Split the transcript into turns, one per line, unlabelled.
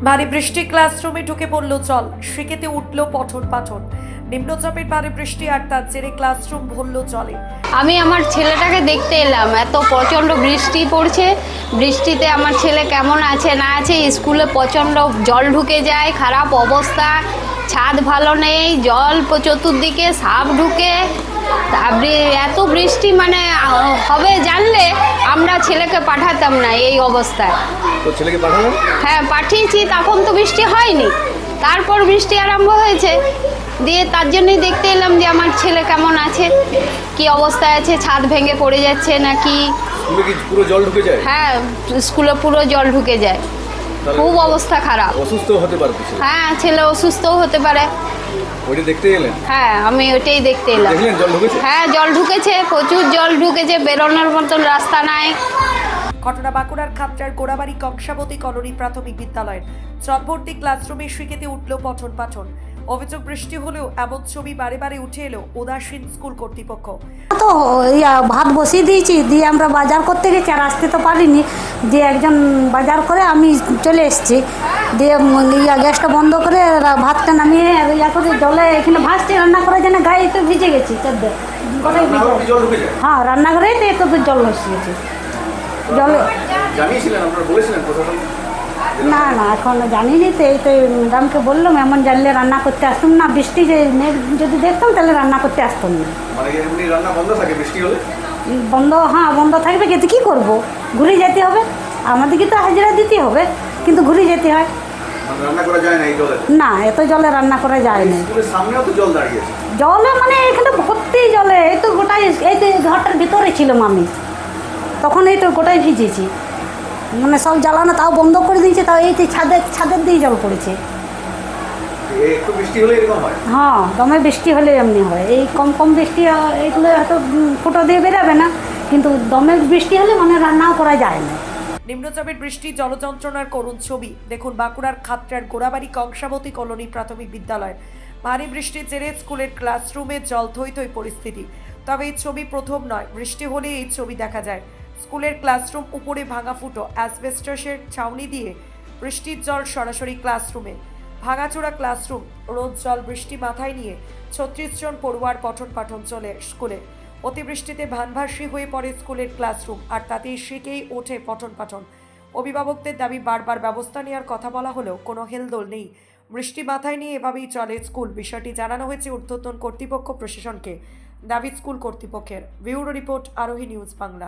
ভারী বৃষ্টি, ক্লাসরুমে ঢুকে পড়ল জল, সিকেতে উঠল পঠন পাঠন। নিম্নচাপের ভারী বৃষ্টি আর তার জেরে ক্লাসরুম ভরল জলে।
আমি আমার ছেলেটাকে দেখতে এলাম, এত প্রচণ্ড বৃষ্টি পড়ছে। বৃষ্টিতে আমার ছেলে কেমন আছে না আছে, স্কুলে প্রচণ্ড জল ঢুকে যায়, খারাপ অবস্থা, ছাদ ভালো নেই, জল চতুর্দিকে, সাপ ঢুকে। তারপরে এত বৃষ্টি মানে হবে জানলে আমরা ছেলেকে পাঠাতাম না এই অবস্থায়।
তো ছেলেকে পাঠালেন?
হ্যাঁ পাঠিয়েছি, তখন তো বৃষ্টি হয়নি, তারপর বৃষ্টি আরম্ভ হয়েছে। দিয়ে তার জন্যই দেখতে এলাম যে আমার ছেলে কেমন আছে, কি অবস্থায় আছে, ছাদ ভেঙে পড়ে যাচ্ছে নাকি।
স্কুলে কি পুরো জল ঢুকে যায়?
হ্যাঁ স্কুলে পুরো জল ঢুকে যায়, খুব অবস্থা খারাপ।
অসুস্থ হতে পারে তো ছেলে?
হ্যাঁ ছেলে অসুস্থও হতে পারে।
ওইটা দেখতে এলেন?
হ্যাঁ আমি ওইটাই দেখতে এলাম।
দেখলেন জল ঢুকেছে?
হ্যাঁ জল ঢুকেছে, প্রচুর জল ঢুকেছে, বেরোনোর মতন রাস্তা নাই।
ঘটনা বাঁকুড়ার খাপটার গোড়াবাড়ি কংসাবতী কলোনি প্রাথমিক বিদ্যালয়ের জলভর্তি ক্লাসরুমে সিকেতে উঠল পঠন পাঠন। অভিযোগ, বৃষ্টি হলেও এমন ছবি বারে বারে উঠে এলো উদাসীন স্কুল কর্তৃপক্ষ।
তো ভাত বসিয়ে দিয়েছি, দিয়ে আমরা বাজার করতে গেছি, আর আসতে তো পারিনি। দিয়ে একজন বাজার করে আমি চলে এসেছি, দিয়ে গ্যাসটা বন্ধ করে ভাতটা নামিয়ে করে জলে এখানে ভাসছি, রান্না করার জন্য গায়ে তো ভিজে গেছি।
জল ঢুকে যায়?
হ্যাঁ রান্নাঘরেই তো একটু জল বসে গেছে। জল
জানিয়েছিলেন, আপনারা বলেছিলেন প্রশাসন?
না না এখন জানিনি তো, এই তো ম্যাডামকে বললাম, এমন জানলে রান্না করতে আসতাম না। বৃষ্টি যে যদি দেখতাম তাহলে রান্না করতে আসতাম না।
মানে এমনি রান্না বন্ধ থাকে বৃষ্টি হলে?
বন্ধ, হ্যাঁ বন্ধ থাকবে, কিন্তু কী করবো, ঘুরে যেতে হবে, আমাদেরকে তো হাজিরা দিতে হবে, কিন্তু ঘুরে যেতে হয়।
মানে রান্না করা যায় না এই জলে?
না এত জলে রান্না করা যায় না।
স্কুলের সামনেও তো জল দাঁড়িয়েছে।
জলে মানে এখানে ভর্তি জলে, এই তো গোটাই, এই তো ঘরটার ভিতরে ছিলাম আমি, তখন এই তো গোটাই ভিজেছি। মানে সব জ্বালানো তাও বন্ধ করে দিয়েছে, তাও এই তো ছাদের দিয়ে জল পড়েছে।
একটু বৃষ্টি হলে এরকম হয়?
হ্যাঁ দমে বৃষ্টি হলে এমনি হয়, এই কম কম বৃষ্টি এইগুলো হয়তো ফুটো দিয়ে বেরোবে না, কিন্তু দমে বৃষ্টি হলে মানে রান্নাও করা যায় না।
নিম্নচাপের বৃষ্টি, জলযন্ত্রণার করুণ ছবি দেখুন বাঁকুড়ার খাপটার গোড়াবাড়ি কংসাবতী কলোনি প্রাথমিক বিদ্যালয়। ভারী বৃষ্টির জেরে স্কুলের ক্লাসরুমে জল থই থই পরিস্থিতি। তবে এই ছবি প্রথম নয়, বৃষ্টি হলে এই ছবি দেখা যায়। স্কুলের ক্লাসরুম উপরে ভাঙা ফুটো অ্যাসবেস্টসের ছাউনি দিয়ে বৃষ্টির জল সরাসরি ক্লাসরুমে। ভাঙাচোরা ক্লাসরুম, রোদ জল বৃষ্টি মাথায় নিয়ে 36 জন পড়ুয়ার পঠন পাঠন চলে স্কুলে। অতিবৃষ্টিতে ভানভাসী হয়ে পড়ে স্কুলের ক্লাসরুম, আর তাতেই শিখেই ওঠে পঠন পাঠন। অভিভাবকদের দাবি, বারবার ব্যবস্থা নেওয়ার কথা বলা হলেও কোনো হেলদোল নেই। বৃষ্টি মাথায় নিয়ে এভাবেই চলে স্কুল। বিষয়টি জানানো হয়েছে ঊর্ধ্বতন কর্তৃপক্ষ প্রশাসনকে। দাবি স্কুল কর্তৃপক্ষের। ব্যুরো রিপোর্ট, আরোহী নিউজ বাংলা।